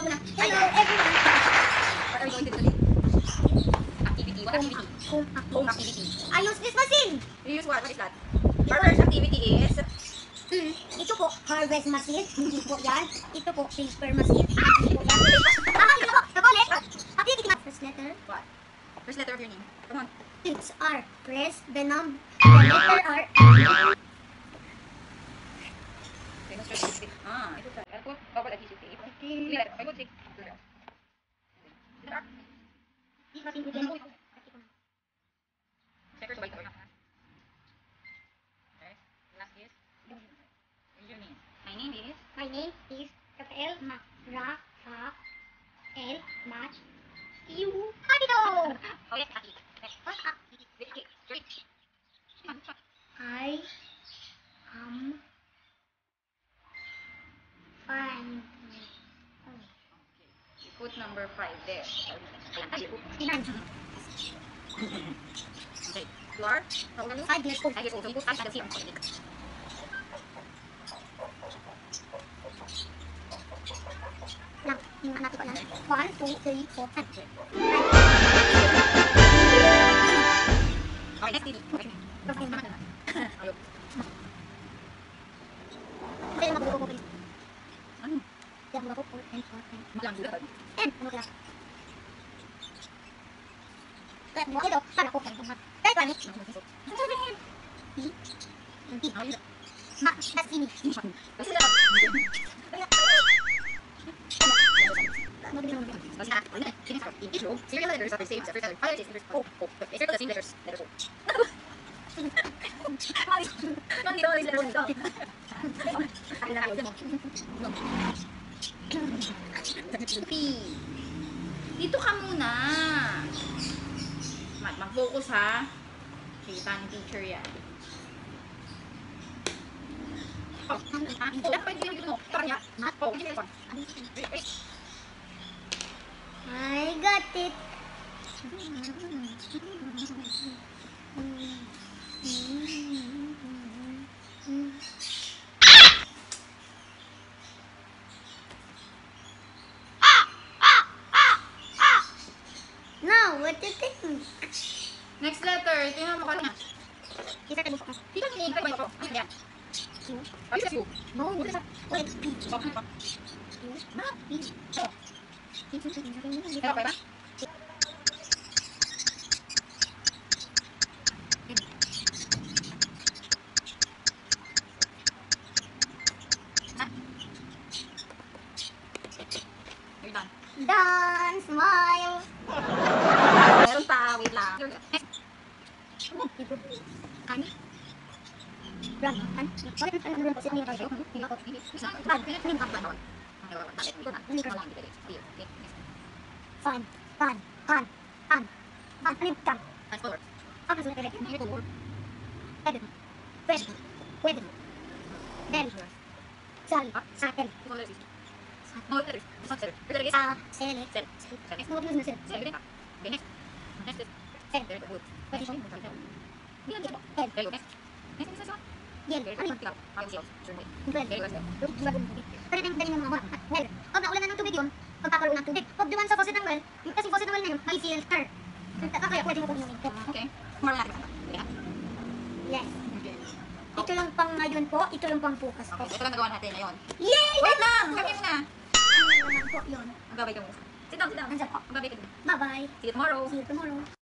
Hello muna. Hello everyone. What are we going to do today? Activity. What activity? Home activity. I use this machine. You use what? What is that? Our first activity is... Ito po, harvest machine. Hindi po yan. Ito po, paper machine. Hindi po yan. Ito po, nakulit. Activity na. First letter. What? First letter of your name. Come on. It's R. Press the number. The letter R. Ah, ito tayo. I'll put bubble adhesive tape. Yeah, I would take. This machine is very Checkers white or not. Okay. Last is your name. My name is... My name is Rafael Rafael Mach. You. Habito! Okay, Aki. Next. What's up? Okay, straight. I am fine. You put number 5 there. Okay. You are? How old are you? 5 years old. 5 years old. So you put 5 candles here. Lang, yung anak ko lang. 1, 2, 3, 4, 5. Okay, next TV. Okay. Ayun. Kaya mabuko ko kayo. Ano? Kaya mabuko ko 4 and 4 and Maglang sila. and ano kaya? Kaya mabuko ito. Para ko kayo. Kaya kami. That's ini. Kasi na. Kasi na. In each row, serial letters are the same as the first letter. Other letters O. They circle the same letters. Letters O. Hindi daw letters O. P. Dito ka muna. Mag-focus ha. Kita ni teacher yan. I got it. Now, what do you think? Next letter. Tingnan mo ka na. Isa ka bukas. Dito ni Kaya ko. Yan. Ayos kasi. No, what is that? Wait, P. Okay ba? You're done. Done, smile. Meron pa. Wait lang. Ani? Run. Bakit ano kasi niya tayo? Fun. Anip ka. Ako sa kanya. Edit. Fresh. Pwede. Del. Sal. Sakel. Sel. Huwag mo na sel. Sel. Pwede siya. Yen. Ano yun? Pwede din yung mga well. Pag naulan na ng tubig yun, pagkakaroon ng tubig. Pag duman sa faucet ng well, kasi faucet ng well na yun, may filter. Kaya pwede mo kung yung Okay. Kumara natin. yes. Ito lang pang ngayon po, ito lang pang bukas po. Okay, ito lang nagawa natin ngayon. Yay! Wait lang! Gawin mo na! Ano naman po yun? Magbabay ka muna. Sit down. Nandiyan po. Magbabay ka din. Bye-bye. See you tomorrow. See you tomorrow.